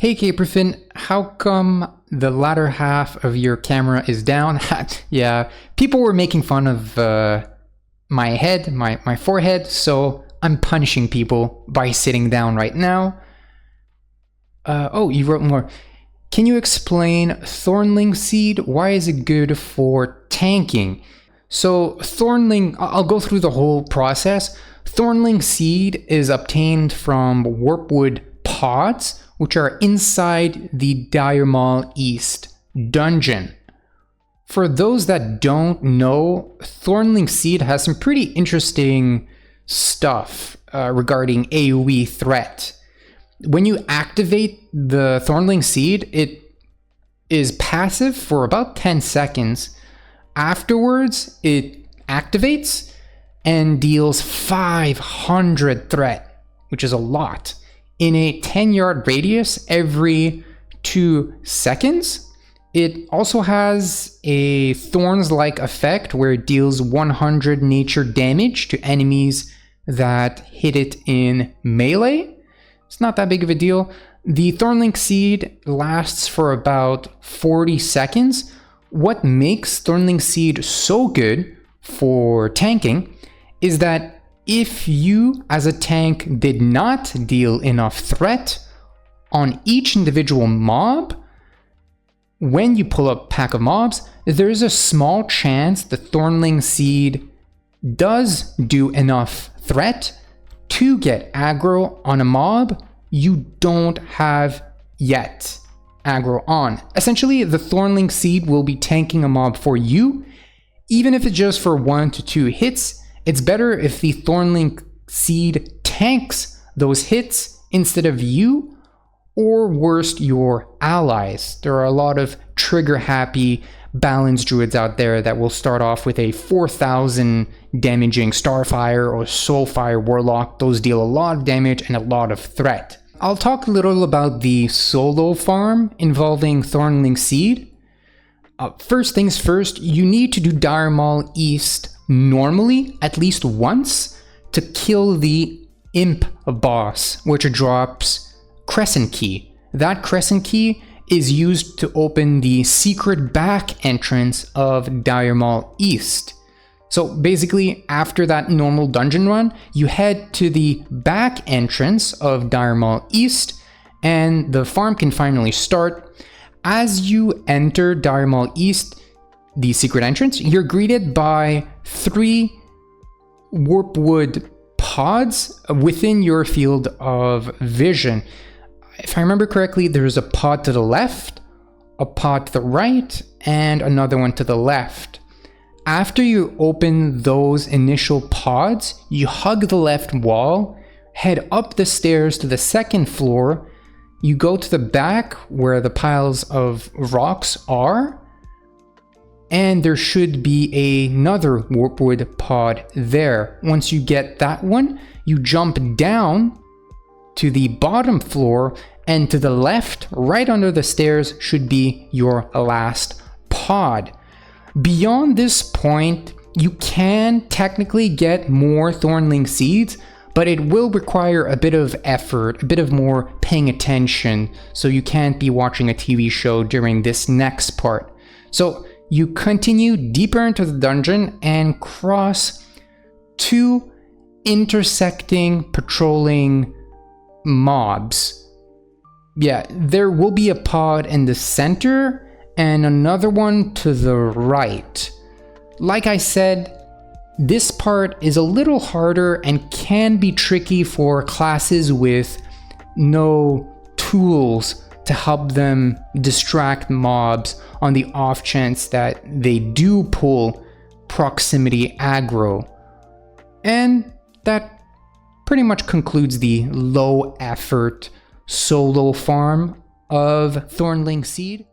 Hey Caperfin, how come the latter half of your camera is down? Yeah, people were making fun of my head, my forehead, so I'm punishing people by sitting down right now. Oh, you wrote more. Can you explain Thornling Seed? Why is it good for tanking? So Thornling, I'll go through the whole process. Thornling Seed is obtained from warpwood pods, which are inside the Dire Maul East dungeon. For those that don't know, Thornling Seed has some pretty interesting stuff regarding AoE threat. When you activate the Thornling Seed, it is passive for about 10 seconds. Afterwards, it activates and deals 500 threat, which is a lot, in a 10-yard radius every 2 seconds. It also has a Thorns-like effect where it deals 100 nature damage to enemies that hit it in melee. It's not that big of a deal. The Thornling Seed lasts for about 40 seconds. What makes Thornling Seed so good for tanking is that if you, as a tank, did not deal enough threat on each individual mob, when you pull up a pack of mobs, there's a small chance the Thornling Seed does do enough threat to get aggro on a mob you don't have yet aggro on. Essentially, the Thornling Seed will be tanking a mob for you, even if it's just for 1 to 2 hits. It's better if the Thornling Seed tanks those hits instead of you, or worst, your allies. There are a lot of trigger-happy balance druids out there that will start off with a 4,000 damaging Starfire or Soulfire Warlock. Those deal a lot of damage and a lot of threat. I'll talk a little about the solo farm involving Thornling Seed. First things first, you need to do Dire Maul East normally at least once to kill the Imp boss, which drops Crescent Key. That Crescent Key is used to open the secret back entrance of Dire Maul East. So basically, after that normal dungeon run, you head to the back entrance of Dire Maul East, and the farm can finally start. As you enter Dire Maul East, the secret entrance, you're greeted by 3 warpwood pods within your field of vision. If I remember correctly, there's a pod to the left, a pod to the right, and another one to the left. After you open those initial pods, you hug the left wall, head up the stairs to the second floor, you go to the back where the piles of rocks are, and there should be another warpwood pod there. Once you get that one, you jump down to the bottom floor, and to the left, right under the stairs, should be your last pod. Beyond this point, you can technically get more Thornling Seeds, but it will require a bit of effort, a bit of more paying attention, so you can't be watching a TV show during this next part. So you continue deeper into the dungeon and cross 2 intersecting patrolling mobs. Yeah, there will be a pod in the center and another one to the right. Like I said, this part is a little harder and can be tricky for classes with no tools to help them distract mobs on the off chance that they do pull proximity aggro. And that pretty much concludes the low effort solo farm of Thornling Seed.